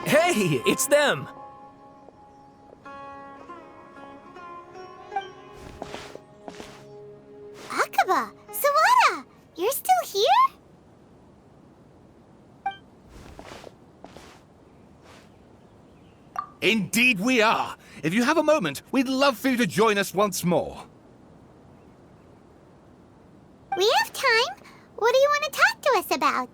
Hey, it's them! Akaba, Sawada, you're still here? Indeed we are. If you have a moment, we'd love for you to join us once more. We have time. What do you want to talk to us about?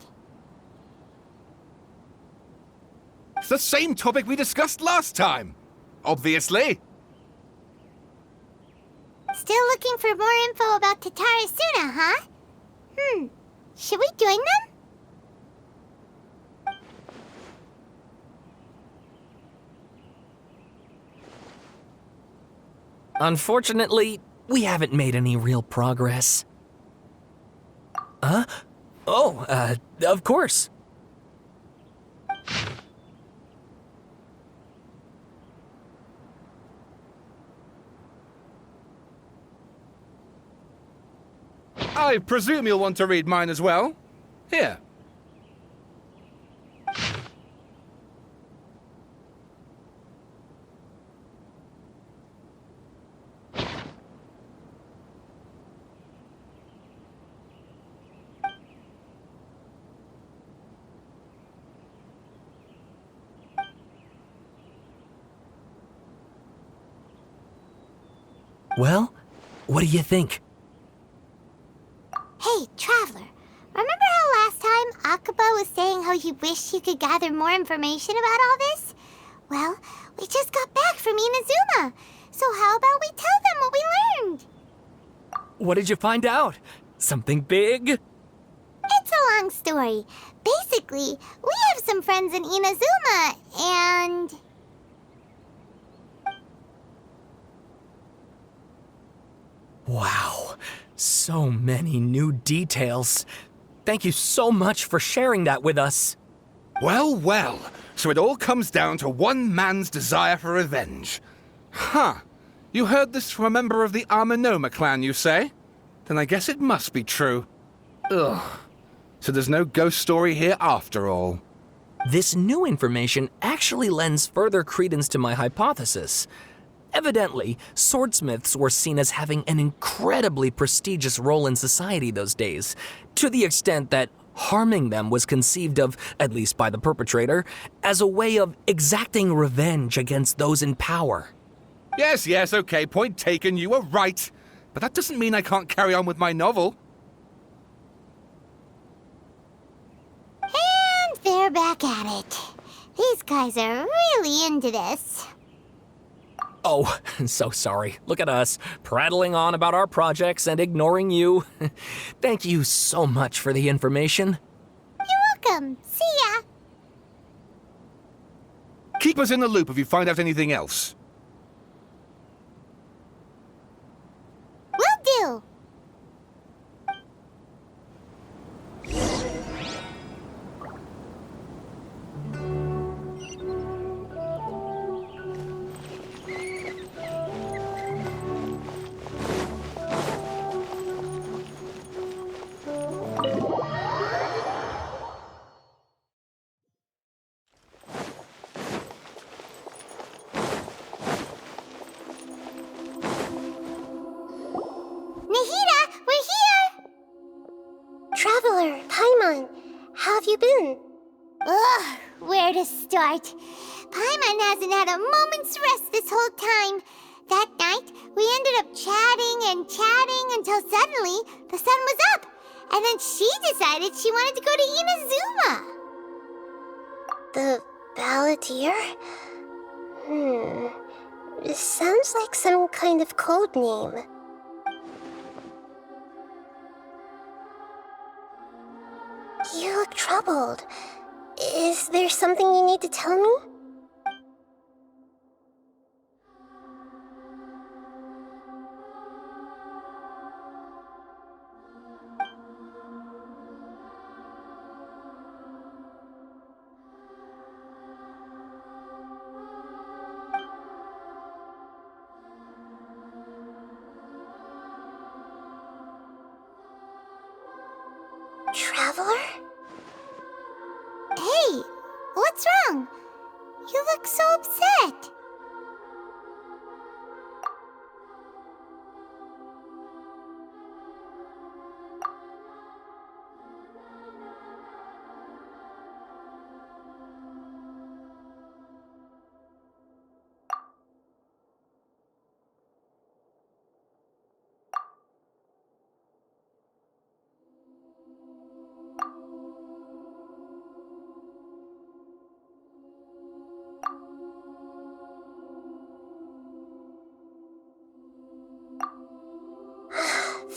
It's the same topic we discussed last time. Obviously. Still looking for more info about Tatarasuna, huh? Should we join them? Unfortunately, we haven't made any real progress. Huh? Oh, of course. I presume you'll want to read mine as well. Here. Well, what do you think? Hey, Traveler. Remember how last time Akaba was saying how he wished he could gather more information about all this? Well, we just got back from Inazuma. So how about we tell them what we learned? What did you find out? Something big? It's a long story. Basically, we have some friends in Inazuma, and... Wow, so many new details. Thank you so much for sharing that with us. Well, well. So it all comes down to one man's desire for revenge. Huh. You heard this from a member of the Amanoma clan, you say? Then I guess it must be true. Ugh. So there's no ghost story here after all. This new information actually lends further credence to my hypothesis. Evidently, swordsmiths were seen as having an incredibly prestigious role in society those days, to the extent that harming them was conceived of, at least by the perpetrator, as a way of exacting revenge against those in power. Yes, okay, point taken, you were right. But that doesn't mean I can't carry on with my novel. And they're back at it. These guys are really into this. Oh, so sorry. Look at us, prattling on about our projects and ignoring you. Thank you so much for the information. You're welcome. See ya. Keep us in the loop if you find out anything else. Will do. Nahida, we're here! Traveler, Paimon, how have you been? Ugh, where to start? Paimon hasn't had a moment's rest this whole time. That night, we ended up chatting and chatting until suddenly the sun was up. And then she decided she wanted to go to Inazuma. The Balladeer? It sounds like some kind of code name. You look troubled. Is there something you need to tell me? Traveler? Hey, what's wrong? You look so upset.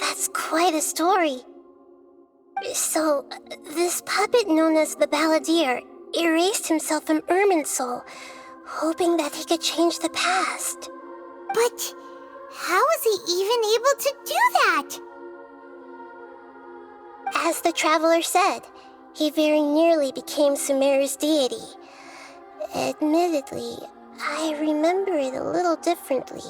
That's quite a story. So, this puppet known as the Balladeer erased himself from Irminsul, hoping that he could change the past. But how was he even able to do that? As the Traveler said, he very nearly became Sumeru's deity. Admittedly, I remember it a little differently.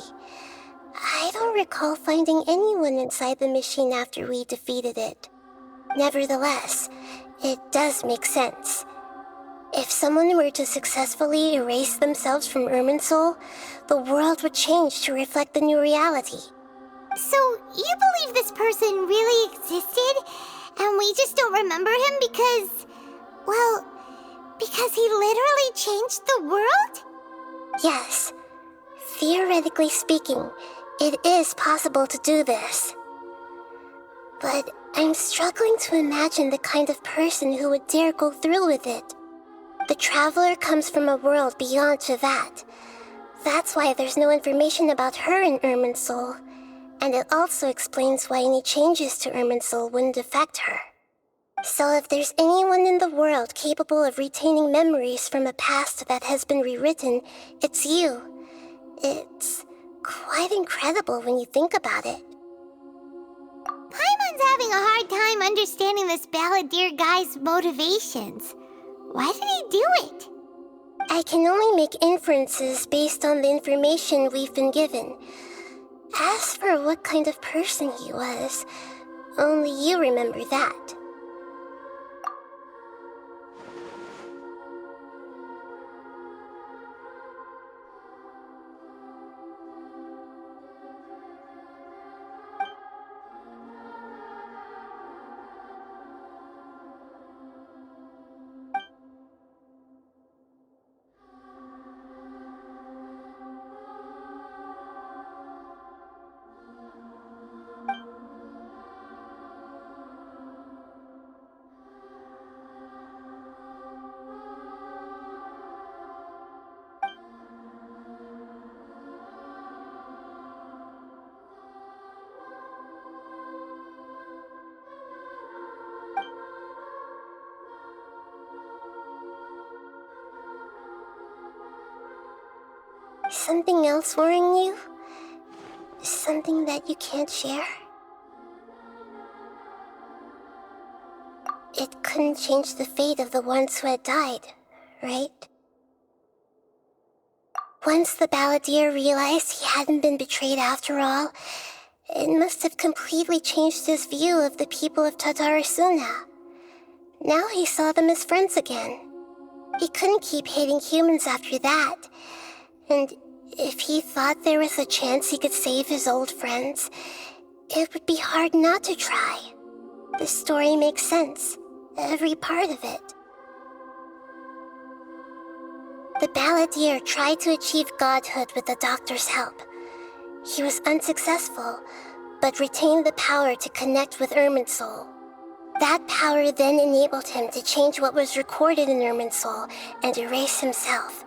I don't recall finding anyone inside the machine after we defeated it. Nevertheless, it does make sense. If someone were to successfully erase themselves from Irminsul, the world would change to reflect the new reality. So, you believe this person really existed, and we just don't remember him because he literally changed the world? Yes. Theoretically speaking, it is possible to do this. But I'm struggling to imagine the kind of person who would dare go through with it. The Traveler comes from a world beyond Tevat. That's why there's no information about her in Irminsul, and it also explains why any changes to Irminsul wouldn't affect her. So if there's anyone in the world capable of retaining memories from a past that has been rewritten, it's you. It's quite incredible when you think about it. Paimon's having a hard time understanding this Balladeer guy's motivations. Why did he do it? I can only make inferences based on the information we've been given. As for what kind of person he was, only you remember that. Something else worrying you? Something that you can't share? It couldn't change the fate of the ones who had died, right? Once the Balladeer realized he hadn't been betrayed after all, it must have completely changed his view of the people of Tatarasuna. Now he saw them as friends again. He couldn't keep hating humans after that. And if he thought there was a chance he could save his old friends, it would be hard not to try. The story makes sense, every part of it. The Balladeer tried to achieve godhood with the doctor's help. He was unsuccessful, but retained the power to connect with Irminsul. That power then enabled him to change what was recorded in Irminsul and erase himself,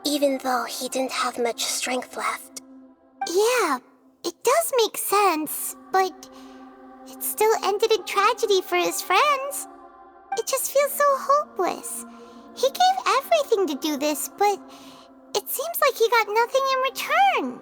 even though he didn't have much strength left. Yeah, it does make sense, but it still ended in tragedy for his friends. It just feels so hopeless. He gave everything to do this, but it seems like he got nothing in return.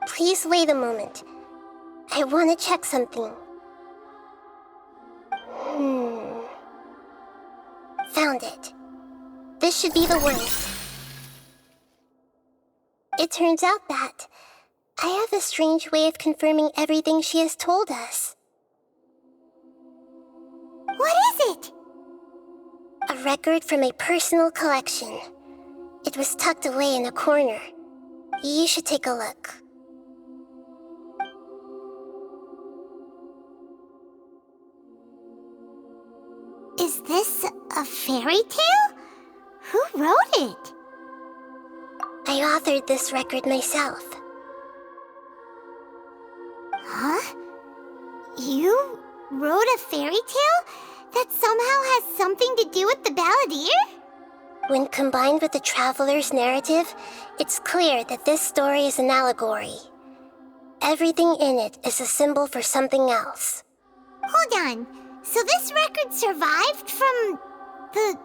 Please wait a moment. I want to check something. Found it. This should be the one. It turns out that I have a strange way of confirming everything she has told us. What is it? A record from a personal collection. It was tucked away in a corner. You should take a look. Is this a fairy tale? Who wrote it? I authored this record myself. Huh? You wrote a fairy tale that somehow has something to do with the Balladeer? When combined with the Traveler's narrative, it's clear that this story is an allegory. Everything in it is a symbol for something else. Hold on. So this record survived from the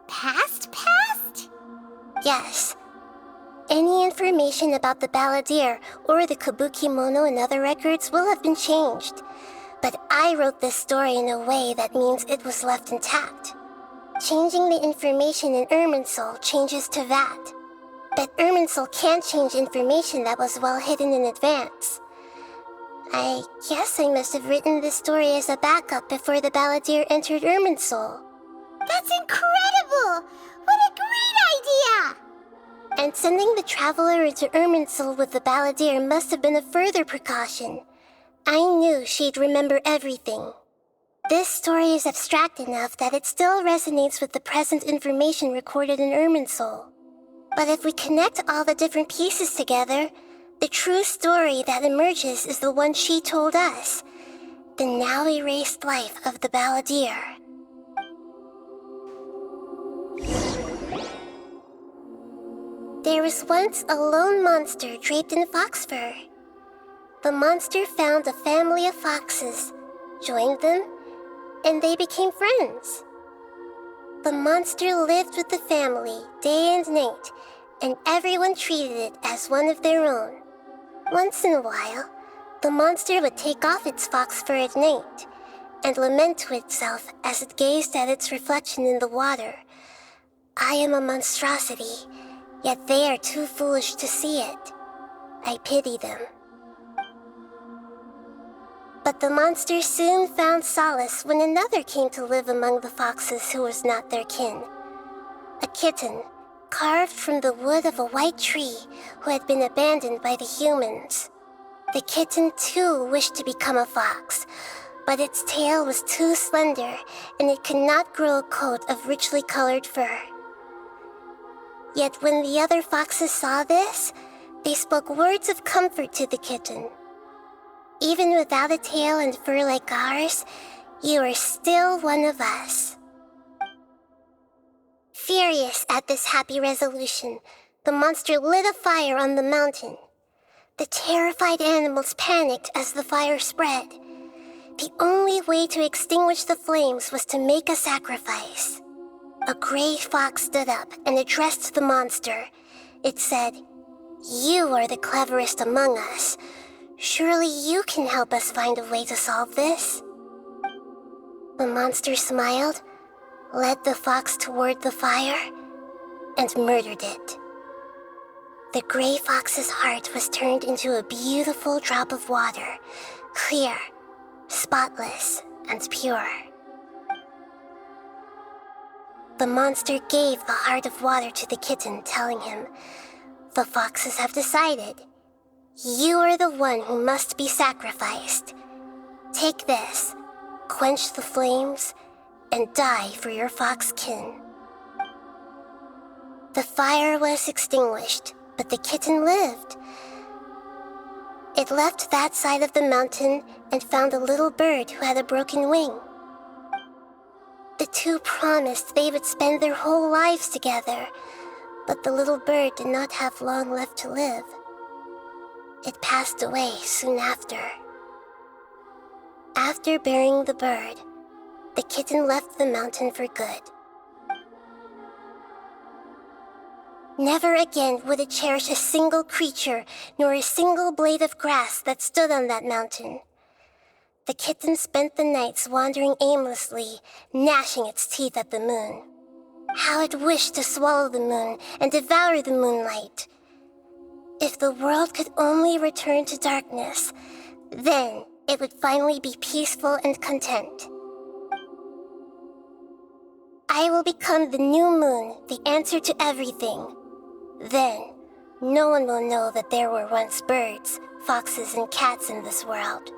past? Yes. Any information about the Balladeer or the Kabukimono and other records will have been changed. But I wrote this story in a way that means it was left intact. Changing the information in Irminsul changes to that. But Irminsul can't change information that was well hidden in advance. I guess I must have written this story as a backup before the Balladeer entered Irminsul. That's incredible! What a great idea! And sending the Traveler into Irminsul with the Balladeer must have been a further precaution. I knew she'd remember everything. This story is abstract enough that it still resonates with the present information recorded in Irminsul. But if we connect all the different pieces together, the true story that emerges is the one she told us, the now erased life of the Balladeer. There was once a lone monster draped in fox fur. The monster found a family of foxes, joined them, and they became friends. The monster lived with the family day and night, and everyone treated it as one of their own. Once in a while, the monster would take off its fox fur at night and lament to itself as it gazed at its reflection in the water. I am a monstrosity, yet they are too foolish to see it. I pity them. But the monster soon found solace when another came to live among the foxes who was not their kin. A kitten, carved from the wood of a white tree who had been abandoned by the humans. The kitten too wished to become a fox, but its tail was too slender and it could not grow a coat of richly colored fur. Yet when the other foxes saw this, they spoke words of comfort to the kitten. Even without a tail and fur like ours, you are still one of us. Furious at this happy resolution, the monster lit a fire on the mountain. The terrified animals panicked as the fire spread. The only way to extinguish the flames was to make a sacrifice. A gray fox stood up and addressed the monster. It said, "You are the cleverest among us. Surely you can help us find a way to solve this." The monster smiled, led the fox toward the fire, and murdered it. The gray fox's heart was turned into a beautiful drop of water, clear, spotless, and pure. The monster gave the heart of water to the kitten, telling him, "The foxes have decided. You are the one who must be sacrificed. Take this, quench the flames, and die for your fox kin." The fire was extinguished, but the kitten lived. It left that side of the mountain and found a little bird who had a broken wing. The two promised they would spend their whole lives together, but the little bird did not have long left to live. It passed away soon after. After burying the bird, the kitten left the mountain for good. Never again would it cherish a single creature, nor a single blade of grass that stood on that mountain. The kitten spent the nights wandering aimlessly, gnashing its teeth at the moon. How it wished to swallow the moon and devour the moonlight. If the world could only return to darkness, then it would finally be peaceful and content. I will become the new moon, the answer to everything. Then, no one will know that there were once birds, foxes, and cats in this world.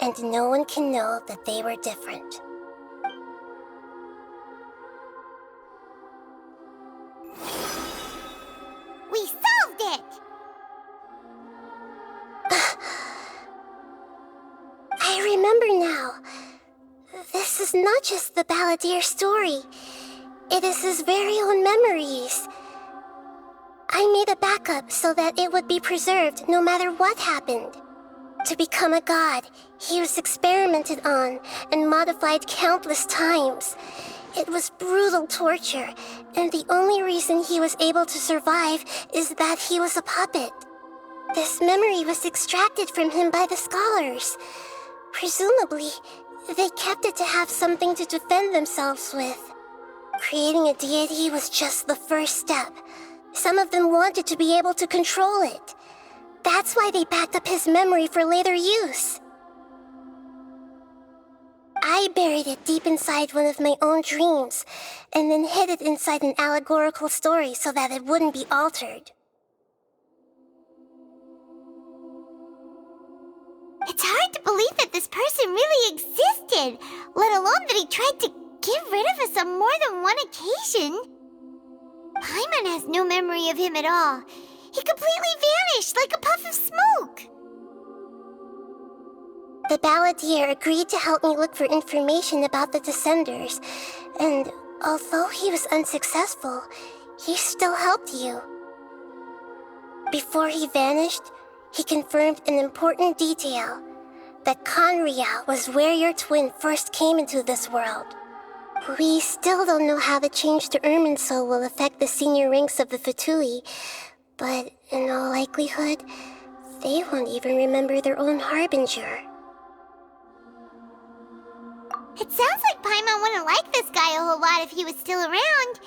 And no one can know that they were different. We solved it! I remember now. This is not just the Balladeer story. It is his very own memories. I made a backup so that it would be preserved no matter what happened. To become a god, he was experimented on and modified countless times. It was brutal torture, and the only reason he was able to survive is that he was a puppet. This memory was extracted from him by the scholars. Presumably, they kept it to have something to defend themselves with. Creating a deity was just the first step. Some of them wanted to be able to control it. That's why they backed up his memory for later use. I buried it deep inside one of my own dreams, and then hid it inside an allegorical story so that it wouldn't be altered. It's hard to believe that this person really existed, let alone that he tried to get rid of us on more than one occasion. Paimon has no memory of him at all. He completely vanished like a puff of smoke. The Balladeer agreed to help me look for information about the Descenders, and although he was unsuccessful, he still helped you. Before he vanished, he confirmed an important detail, that Conria was where your twin first came into this world. We still don't know how the change to Irminsul will affect the senior ranks of the Fatui, but in all likelihood, they won't even remember their own Harbinger. It sounds like Paimon wouldn't like this guy a whole lot if he was still around.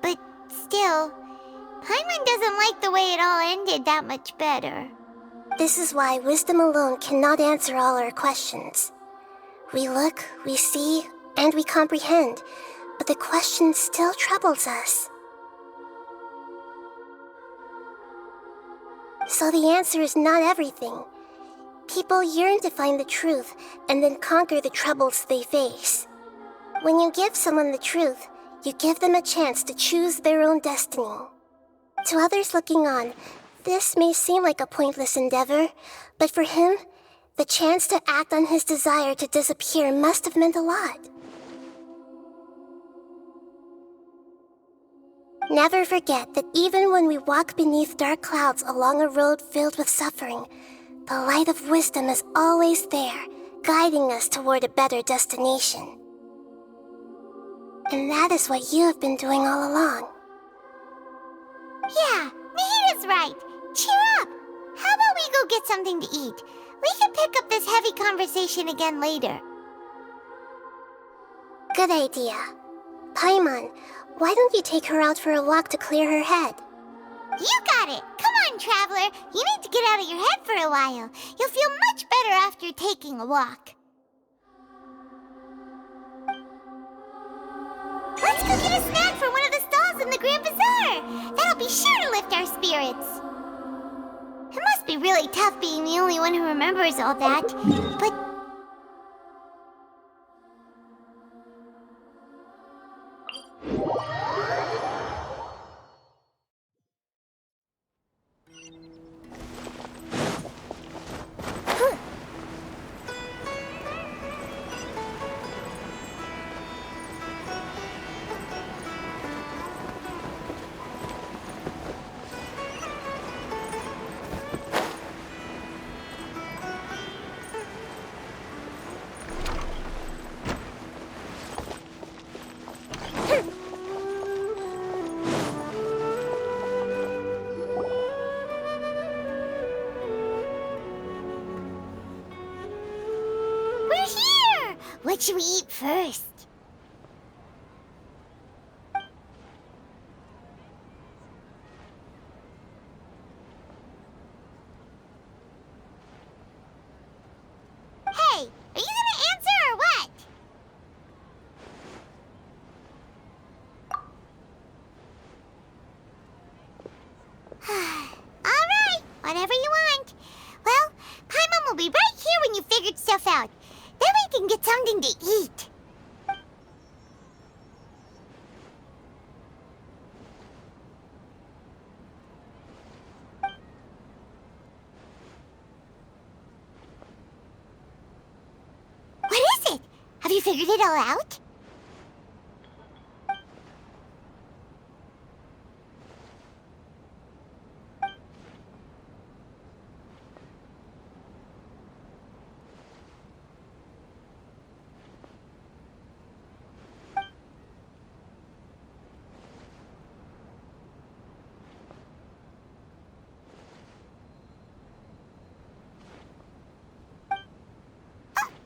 But still, Paimon doesn't like the way it all ended that much better. This is why wisdom alone cannot answer all our questions. We look, we see, and we comprehend, but the question still troubles us. So the answer is not everything. People yearn to find the truth and then conquer the troubles they face. When you give someone the truth, you give them a chance to choose their own destiny. To others looking on, this may seem like a pointless endeavor, but for him, the chance to act on his desire to disappear must have meant a lot. Never forget that even when we walk beneath dark clouds along a road filled with suffering, the light of wisdom is always there, guiding us toward a better destination. And that is what you have been doing all along. Yeah, Nahita's right. Cheer up. How about we go get something to eat? We can pick up this heavy conversation again later. Good idea. Paimon, why don't you take her out for a walk to clear her head? You got it! Come on, Traveler! You need to get out of your head for a while. You'll feel much better after taking a walk. Let's go get a snack from one of the stalls in the Grand Bazaar! That'll be sure to lift our spirits. It must be really tough being the only one who remembers all that, but... What should we eat first? Hey, are you gonna answer or what? Alright, whatever you want. Well, Paimon will be right here when you figured stuff out. Then we can get something to eat. What is it? Have you figured it all out?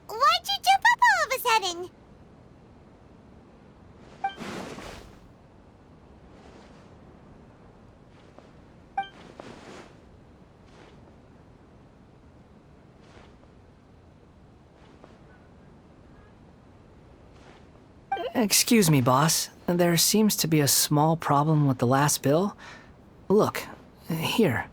Why'd you jump up all of a sudden? Excuse me, boss. There seems to be a small problem with the last bill. Look, here.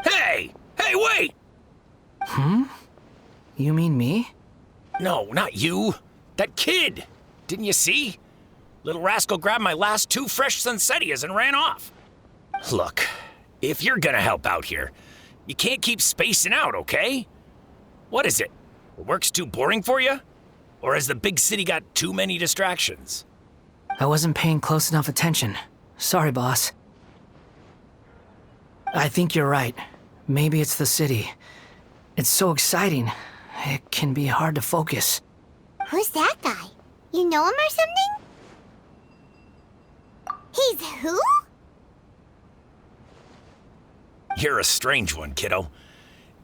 Hey! Hey, wait! You mean me? No, not you. That kid! Didn't you see? Little rascal grabbed my last 2 fresh Sunsettias and ran off. Look, if you're gonna help out here, you can't keep spacing out, okay? What is it? Work's too boring for you? Or has the big city got too many distractions? I wasn't paying close enough attention. Sorry, boss. I think you're right. Maybe it's the city. It's so exciting. It can be hard to focus. Who's that guy? You know him or something? He's who? You're a strange one, kiddo.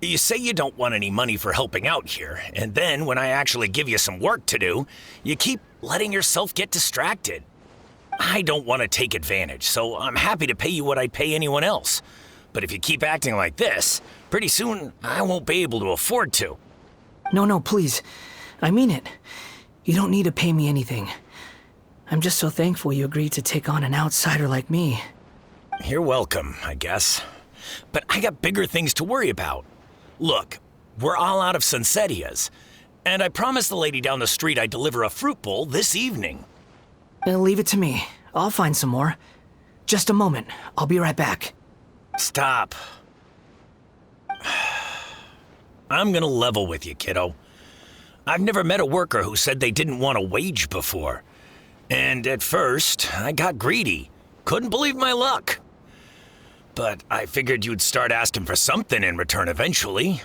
You say you don't want any money for helping out here, and then when I actually give you some work to do, you keep letting yourself get distracted. I don't want to take advantage, so I'm happy to pay you what I'd pay anyone else. But if you keep acting like this, pretty soon I won't be able to afford to. No, please. I mean it. You don't need to pay me anything. I'm just so thankful you agreed to take on an outsider like me. You're welcome, I guess. But I got bigger things to worry about. Look, we're all out of Sunsettias, and I promised the lady down the street I'd deliver a fruit bowl this evening. Leave it to me. I'll find some more. Just a moment. I'll be right back. Stop. I'm gonna level with you, kiddo. I've never met a worker who said they didn't want a wage before. And at first, I got greedy. Couldn't believe my luck. But I figured you'd start asking for something in return eventually.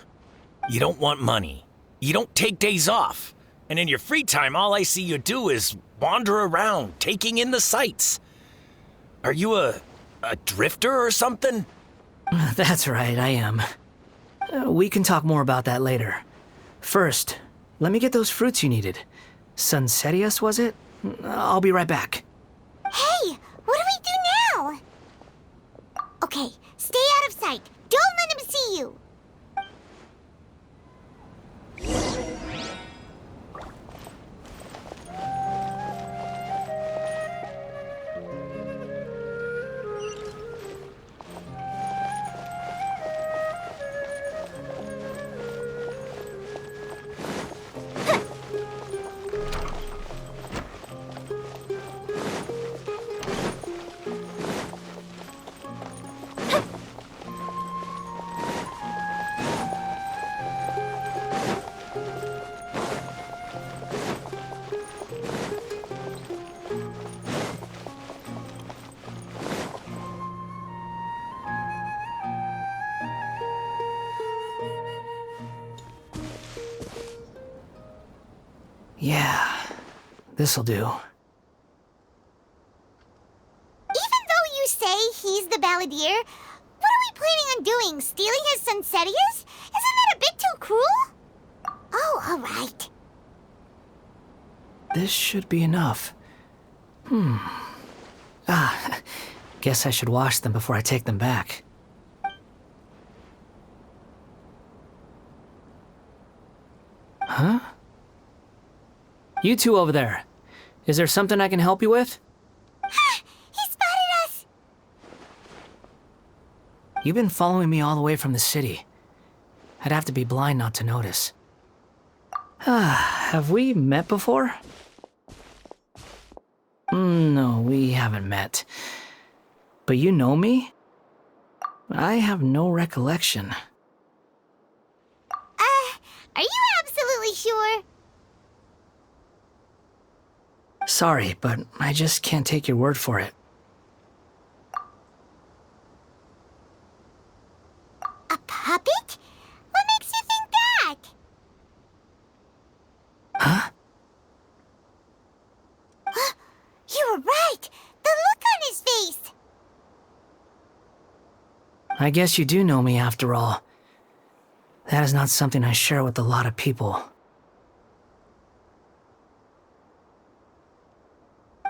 You don't want money. You don't take days off. And in your free time, all I see you do is wander around, taking in the sights. Are you a drifter or something? That's right, I am. We can talk more about that later. First, let me get those fruits you needed. Sunsettias, was it? I'll be right back. Hey, what do we do now? Okay, stay out of sight. Don't let him see you. Yeah, this'll do. say he's the balladeer, what are we planning on doing? Stealing his Sunsetias? Isn't that a bit too cruel? Oh, alright. This should be enough. Guess I should wash them before I take them back. Huh? You two over there. Is there something I can help you with? He spotted us! You've been following me all the way from the city. I'd have to be blind not to notice. Have we met before? No, we haven't met. But you know me? I have no recollection. Are you absolutely sure? Sorry, but I just can't take your word for it. A puppet? What makes you think that? Huh? You were right! The look on his face! I guess you do know me after all. That is not something I share with a lot of people.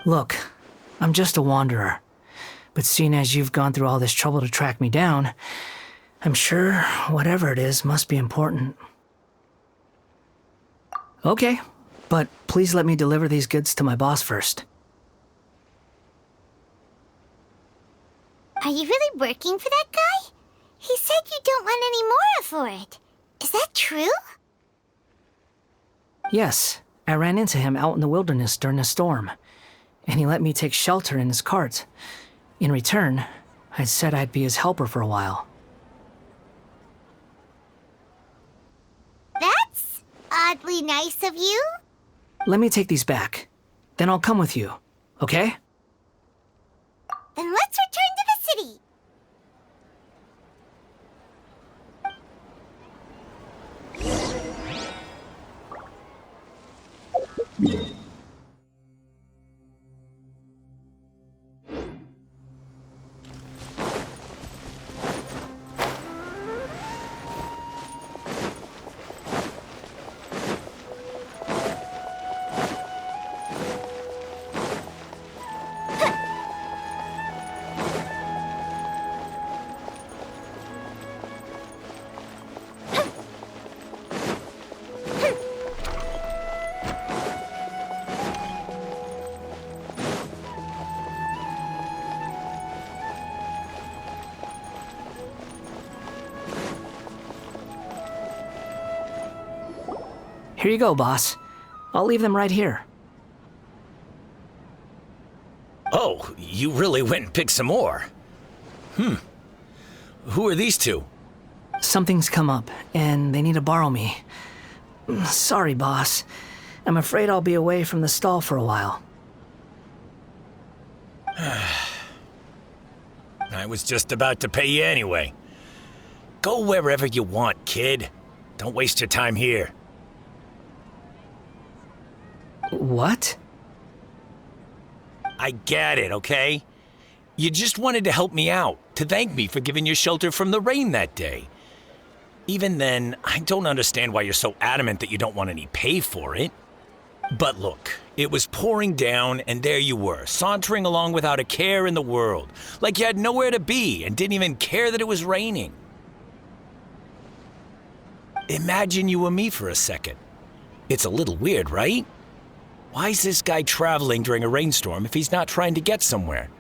Look, I'm just a wanderer. But seeing as you've gone through all this trouble to track me down, I'm sure whatever it is must be important. Okay, but please let me deliver these goods to my boss first. Are you really working for that guy? He said you don't want any more for it. Is that true? Yes, I ran into him out in the wilderness during a storm, and he let me take shelter in his cart. In return, I said I'd be his helper for a while. That's oddly nice of you. Let me take these back. Then I'll come with you, okay? Then let's return to the city. Here you go, boss. I'll leave them right here. Oh, you really went and picked some more. Who are these two? Something's come up, and they need to borrow me. Sorry, boss. I'm afraid I'll be away from the stall for a while. I was just about to pay you anyway. Go wherever you want, kid. Don't waste your time here. What? I get it, okay? You just wanted to help me out, to thank me for giving you shelter from the rain that day. Even then, I don't understand why you're so adamant that you don't want any pay for it. But look, it was pouring down, and there you were, sauntering along without a care in the world, like you had nowhere to be and didn't even care that it was raining. Imagine you were me for a second. It's a little weird, right? Why is this guy traveling during a rainstorm if he's not trying to get somewhere?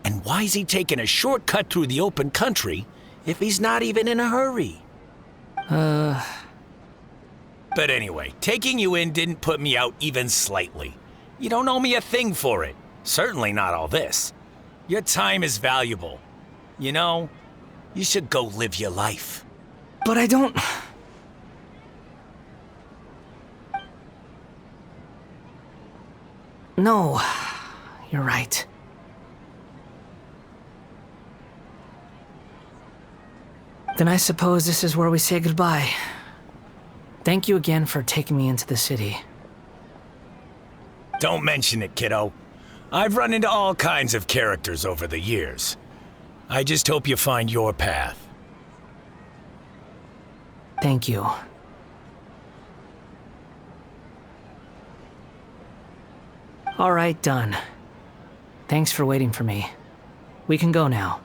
And why is he taking a shortcut through the open country if he's not even in a hurry? But anyway, taking you in didn't put me out even slightly. You don't owe me a thing for it. Certainly not all this. Your time is valuable. You know, you should go live your life. But I don't... No, you're right. Then I suppose this is where we say goodbye. Thank you again for taking me into the city. Don't mention it, kiddo. I've run into all kinds of characters over the years. I just hope you find your path. Thank you. All right, done. Thanks for waiting for me. We can go now.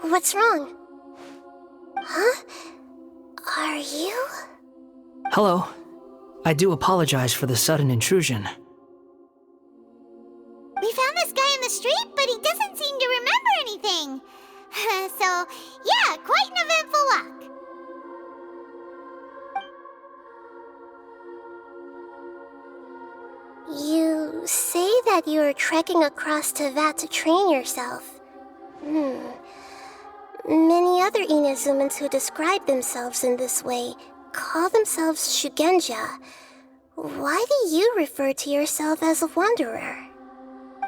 What's wrong? Huh? Are you? Hello. I do apologize for the sudden intrusion. We found this guy in the street, but he doesn't seem to remember anything. So, yeah, quite an eventful walk. You say that you're trekking across Teyvat to train yourself. Many other Inazumans who describe themselves in this way call themselves Shugenja. Why do you refer to yourself as a wanderer?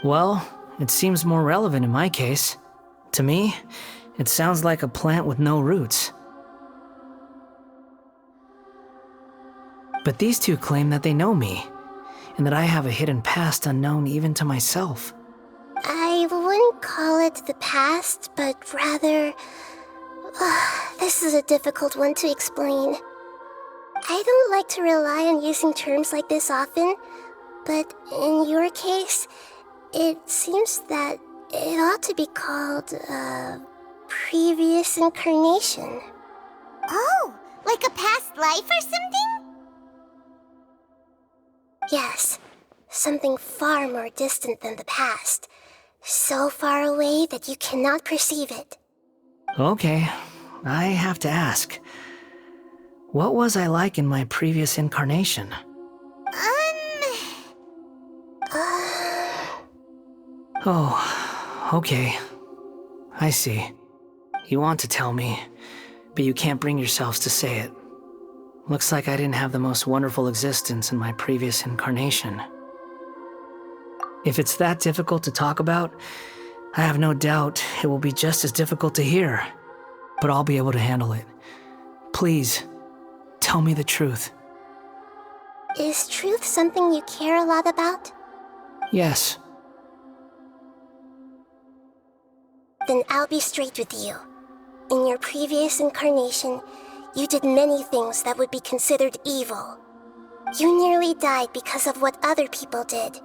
Well, it seems more relevant in my case. To me, it sounds like a plant with no roots. But these two claim that they know me, and that I have a hidden past unknown even to myself. I wouldn't call it the past, but rather... this is a difficult one to explain. I don't like to rely on using terms like this often, but in your case, it seems that it ought to be called, previous incarnation. Oh, like a past life or something? Yes, something far more distant than the past. So far away that you cannot perceive it. Okay, I have to ask. What was I like in my previous incarnation? Oh, okay. I see. You want to tell me, but you can't bring yourselves to say it. Looks like I didn't have the most wonderful existence in my previous incarnation. If it's that difficult to talk about, I have no doubt it will be just as difficult to hear, but I'll be able to handle it. Please, tell me the truth. Is truth something you care a lot about? Yes. Then I'll be straight with you. In your previous incarnation, you did many things that would be considered evil. You nearly died because of what other people did,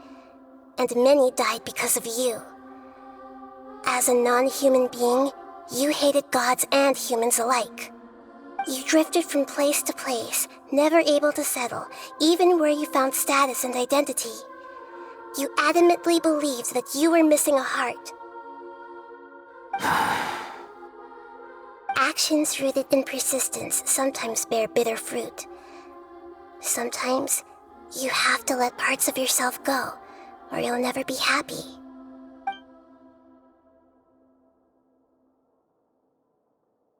and many died because of you. As a non-human being, you hated gods and humans alike. You drifted from place to place, never able to settle, even where you found status and identity. You adamantly believed that you were missing a heart. Actions rooted in persistence sometimes bear bitter fruit. Sometimes, you have to let parts of yourself go, or you'll never be happy.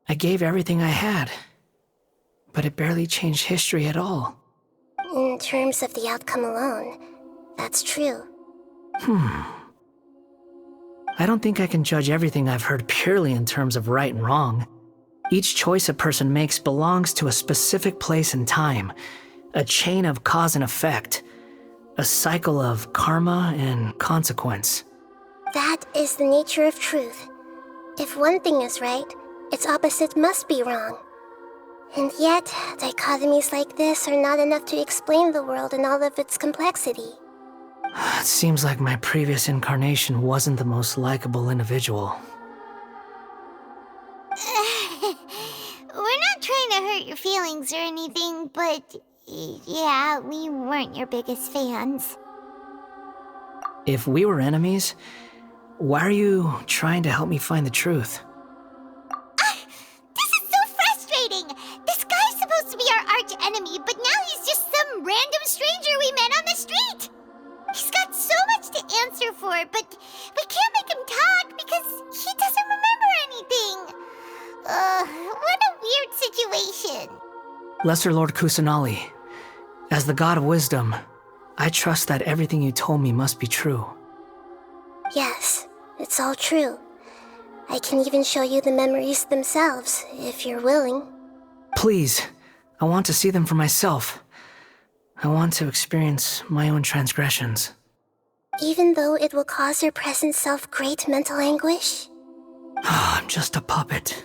I gave everything I had, but it barely changed history at all. In terms of the outcome alone, that's true. I don't think I can judge everything I've heard purely in terms of right and wrong. Each choice a person makes belongs to a specific place and time, a chain of cause and effect, a cycle of karma and consequence. That is the nature of truth. If one thing is right, its opposite must be wrong. And yet, dichotomies like this are not enough to explain the world in all of its complexity. It seems like my previous incarnation wasn't the most likable individual. We're not trying to hurt your feelings or anything, but yeah, we weren't your biggest fans. If we were enemies, Why are you trying to help me find the truth? This is so frustrating! This guy's supposed to be our arch enemy, but now he's just some random stranger we met on the street! He's got so much to answer for, but we can't make him talk because he doesn't remember anything! What a weird situation. Lesser Lord Kusanali, as the God of Wisdom, I trust that everything you told me must be true. Yes, it's all true. I can even show you the memories themselves, if you're willing. Please, I want to see them for myself. I want to experience my own transgressions. Even though it will cause your present self great mental anguish? I'm just a puppet,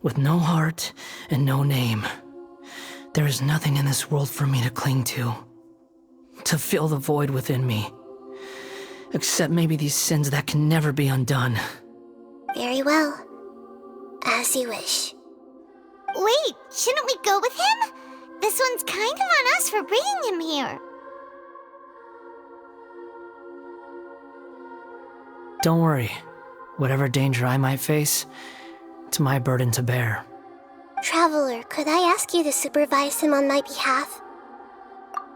with no heart and no name. There is nothing in this world for me to cling to fill the void within me. Except maybe these sins that can never be undone. Very well. As you wish. Wait, shouldn't we go with him? This one's kind of on us for bringing him here. Don't worry. Whatever danger I might face, it's my burden to bear. Traveler, could I ask you to supervise him on my behalf?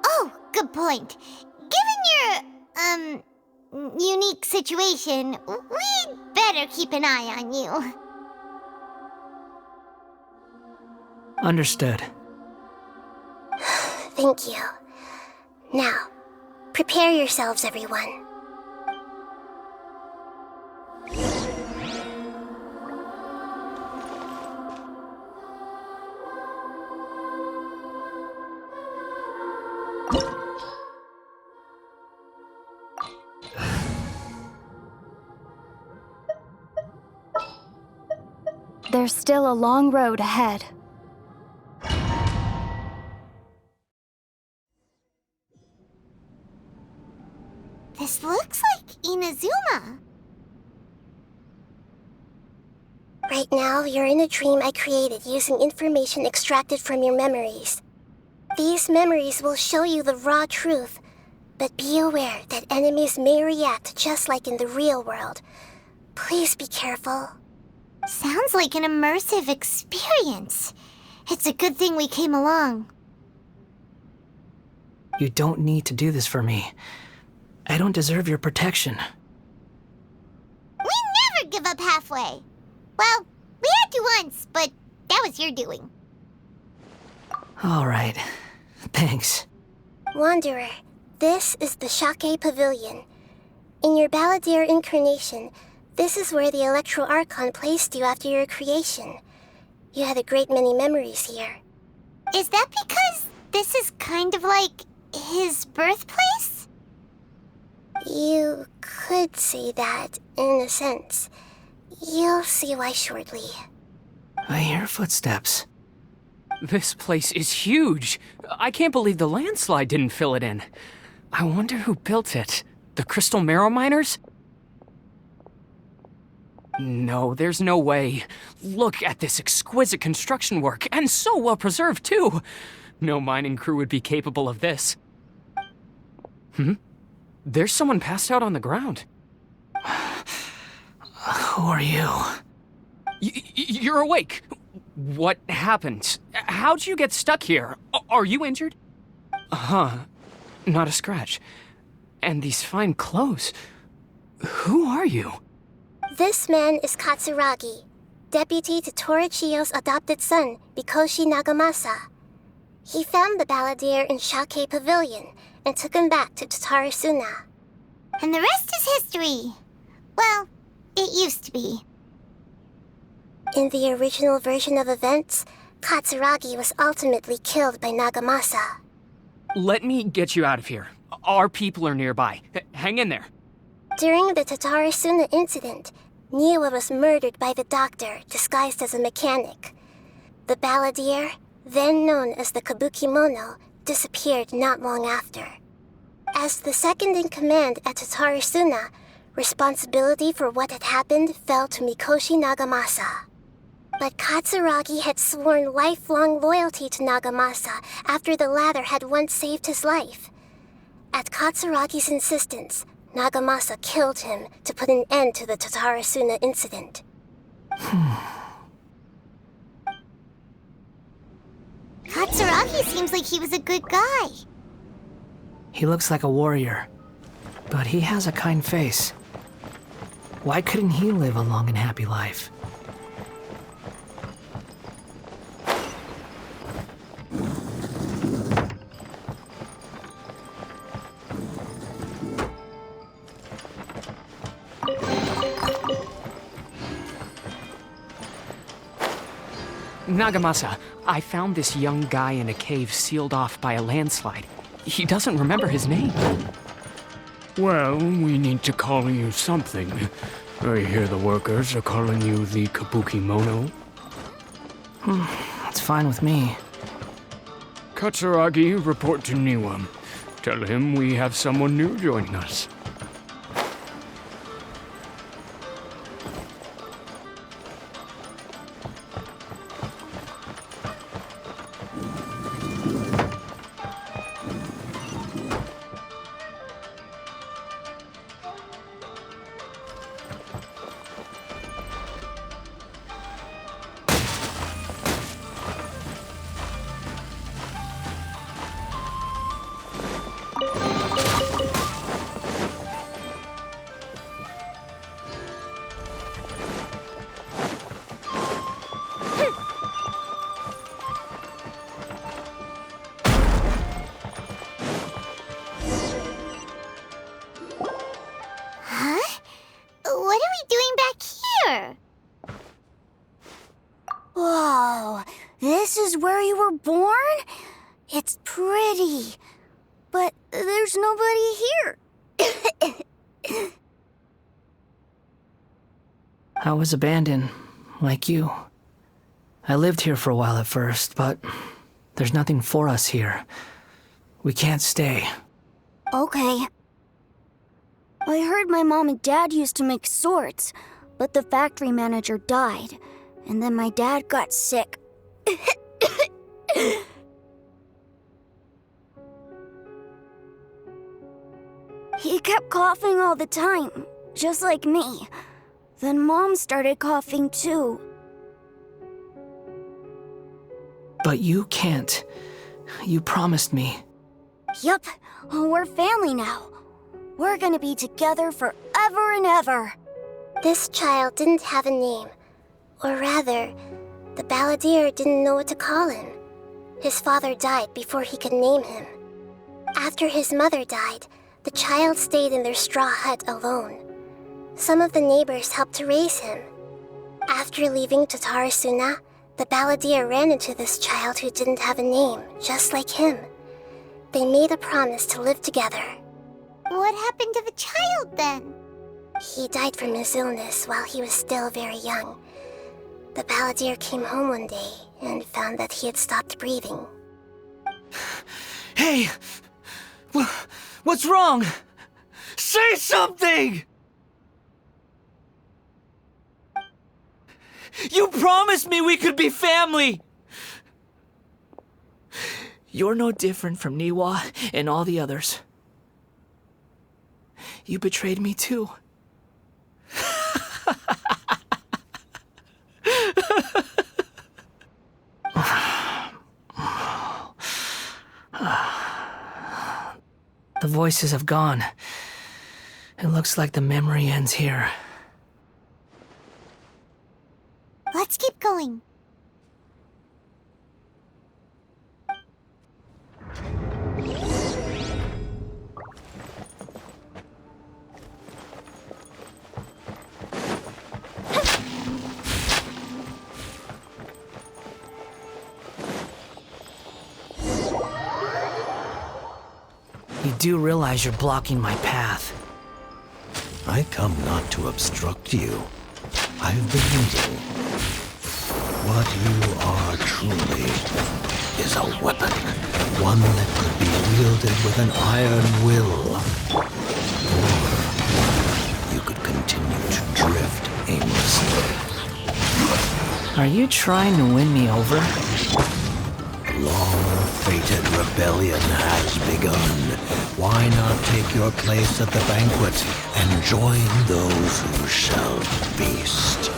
Oh, good point. Given your, unique situation, we'd better keep an eye on you. Understood. Thank you. Now, prepare yourselves, everyone. There's still a long road ahead. This looks like Inazuma. Right now, you're in a dream I created using information extracted from your memories. These memories will show you the raw truth, but be aware that enemies may react just like in the real world. Please be careful. Sounds like an immersive experience. It's a good thing we came along. You don't need to do this for me. I don't deserve your protection. We never give up halfway. Well, we had to once, but that was your doing. All right. Thanks. Wanderer, this is the Shake Pavilion. In your Balladeer incarnation, this is where the Electro Archon placed you after your creation. You had a great many memories here. Is that because this is kind of like his birthplace? You could say that, in a sense. You'll see why shortly. I hear footsteps. This place is huge. I can't believe the landslide didn't fill it in. I wonder who built it. The Crystal Marrow Miners? No, there's no way. Look at this exquisite construction work, and so well preserved, too. No mining crew would be capable of this. There's someone passed out on the ground. Who are you? You're awake. What happened? How'd you get stuck here? Are you injured? Not a scratch. And these fine clothes. Who are you? This man is Katsuragi, deputy to Torichiyo's adopted son, Mikoshi Nagamasa. He found the Balladeer in Shake Pavilion and took him back to Tatarasuna. And the rest is history. Well, it used to be. In the original version of events, Katsuragi was ultimately killed by Nagamasa. Let me get you out of here. Our people are nearby. Hang in there. During the Tatarasuna incident, Niwa was murdered by the doctor disguised as a mechanic. The Balladeer, then known as the Kabukimono, disappeared not long after. As the second in command at Tatarasuna, responsibility for what had happened fell to Mikoshi Nagamasa. But Katsuragi had sworn lifelong loyalty to Nagamasa after the latter had once saved his life. At Katsuragi's insistence, Nagamasa killed him to put an end to the Tatarasuna incident. Katsuragi seems like he was a good guy. He looks like a warrior, but he has a kind face. Why couldn't he live a long and happy life? Nagamasa, I found this young guy in a cave sealed off by a landslide. He doesn't remember his name. Well, we need to call you something. I hear the workers are calling you the Kabukimono. That's fine with me. Katsuragi, report to Niwa. Tell him we have someone new joining us. What are we doing back here? Whoa, this is where you were born? It's pretty, but there's nobody here. I was abandoned, like you. I lived here for a while at first, but there's nothing for us here. We can't stay. Okay. I heard my mom and dad used to make swords, but the factory manager died, and then my dad got sick. He kept coughing all the time, just like me. Then Mom started coughing too. But you can't. You promised me. Yup, we're family now. We're gonna be together forever and ever. This child didn't have a name. Or rather, the balladeer didn't know what to call him. His father died before he could name him. After his mother died, the child stayed in their straw hut alone. Some of the neighbors helped to raise him. After leaving Tatarasuna, the balladeer ran into this child who didn't have a name, just like him. They made a promise to live together. What happened to the child then? He died from his illness while he was still very young. The balladeer came home one day and found that he had stopped breathing. Hey! What's wrong? Say something! You promised me we could be family! You're no different from Niwa and all the others. You betrayed me too. The voices have gone. It looks like the memory ends here. Let's keep going. You do realize you're blocking my path. I come not to obstruct you. I've been waiting. What you are truly is a weapon. One that could be wielded with an iron will. Or you could continue to drift aimlessly. Are you trying to win me over? long-fated rebellion has begun. Why not take your place at the banquet and join those who shall feast?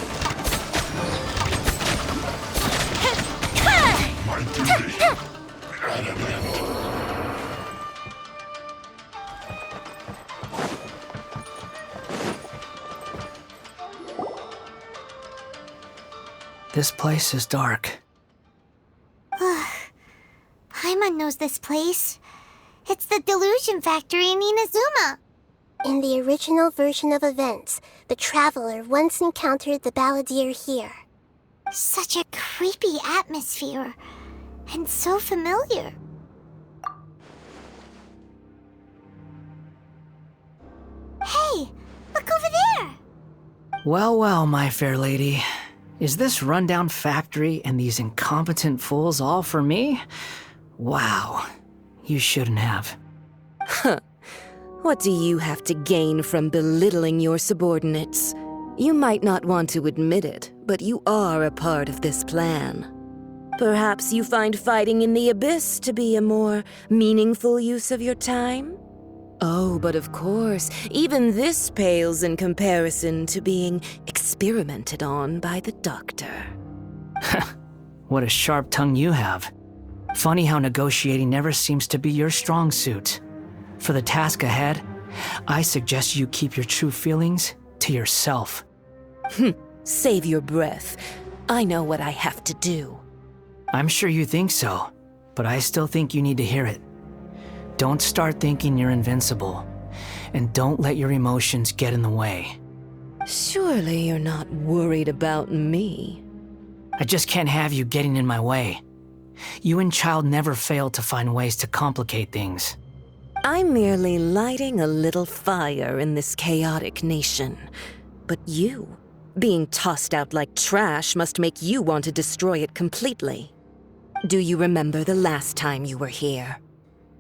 This place is dark. Paimon knows this place. It's the Delusion Factory in Inazuma. In the original version of events, the Traveler once encountered the Balladeer here. Such a creepy atmosphere. And so familiar. Hey, look over there! Well, well, my fair lady. Is this rundown factory and these incompetent fools all for me? Wow. You shouldn't have. Huh. What do you have to gain from belittling your subordinates? You might not want to admit it, but you are a part of this plan. Perhaps you find fighting in the Abyss to be a more meaningful use of your time? Oh, but of course, even this pales in comparison to being experimented on by the Doctor. What a sharp tongue you have. Funny how negotiating never seems to be your strong suit. For the task ahead, I suggest you keep your true feelings to yourself. Save your breath. I know what I have to do. I'm sure you think so, but I still think you need to hear it. Don't start thinking you're invincible, and don't let your emotions get in the way. Surely you're not worried about me. I just can't have you getting in my way. You and Child never fail to find ways to complicate things. I'm merely lighting a little fire in this chaotic nation. But you, being tossed out like trash, must make you want to destroy it completely. Do you remember the last time you were here?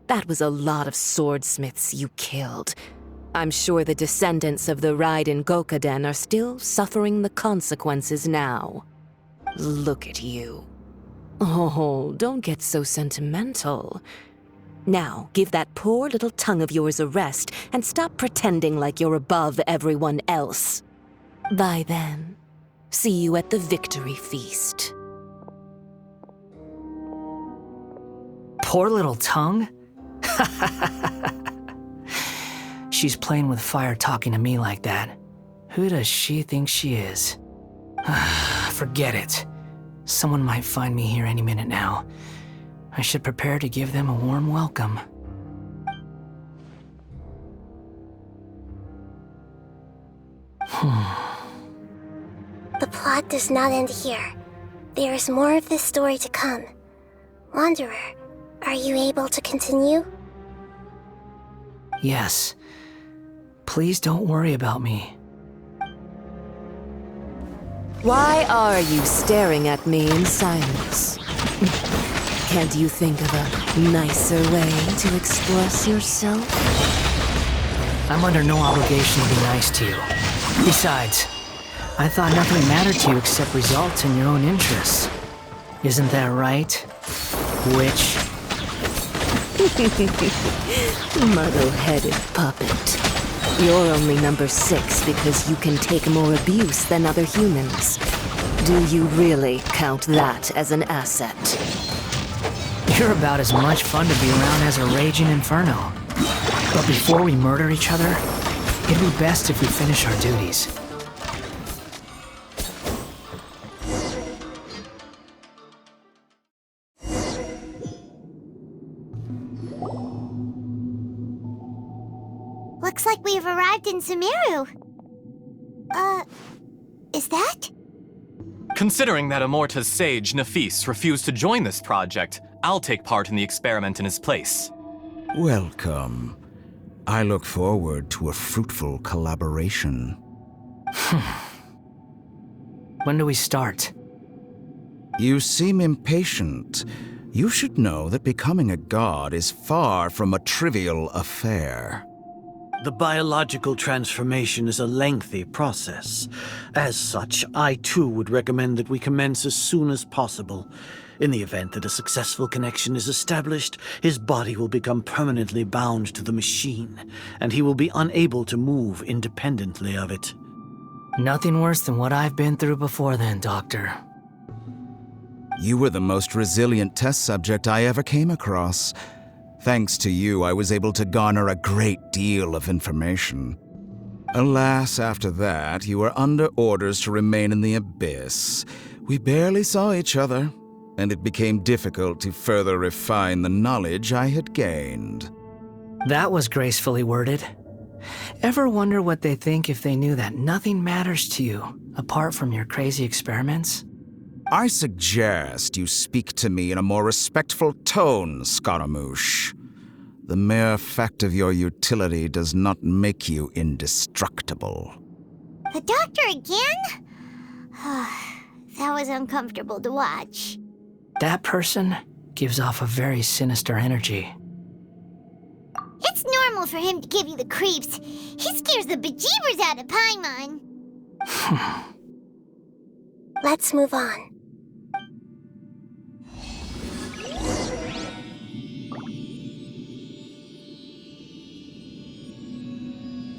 That was a lot of swordsmiths you killed. I'm sure the descendants of the Raiden Gokaden are still suffering the consequences now. Look at you. Oh, don't get so sentimental. Now, give that poor little tongue of yours a rest and stop pretending like you're above everyone else. Bye then. See you at the victory feast. Poor little tongue? She's playing with fire talking to me like that. Who does she think she is? Forget it. Someone might find me here any minute now. I should prepare to give them a warm welcome. The plot does not end here. There is more of this story to come. Wanderer, are you able to continue? Yes. Please don't worry about me. Why are you staring at me in silence? Can't you think of a nicer way to express yourself? I'm under no obligation to be nice to you. Besides, I thought nothing mattered to you except results and your own interests. Isn't that right, witch? Muddle-headed puppet. You're only number 6 because you can take more abuse than other humans. Do you really count that as an asset? You're about as much fun to be around as a raging inferno. But before we murder each other, it'd be best if we finish our duties. Looks like we've arrived in Sumeru. Is that? Considering that Amorta's sage, Nafis, refused to join this project, I'll take part in the experiment in his place. Welcome. I look forward to a fruitful collaboration. When do we start? You seem impatient. You should know that becoming a god is far from a trivial affair. The biological transformation is a lengthy process. As such, I too would recommend that we commence as soon as possible. In the event that a successful connection is established, his body will become permanently bound to the machine, and he will be unable to move independently of it. Nothing worse than what I've been through before then, Doctor. You were the most resilient test subject I ever came across. Thanks to you, I was able to garner a great deal of information. Alas, after that, you were under orders to remain in the Abyss. We barely saw each other, and it became difficult to further refine the knowledge I had gained. That was gracefully worded. Ever wonder what they think if they knew that nothing matters to you, apart from your crazy experiments? I suggest you speak to me in a more respectful tone, Scaramouche. The mere fact of your utility does not make you indestructible. The doctor again? That was uncomfortable to watch. That person gives off a very sinister energy. It's normal for him to give you the creeps. He scares the bejeebers out of Paimon. Let's move on.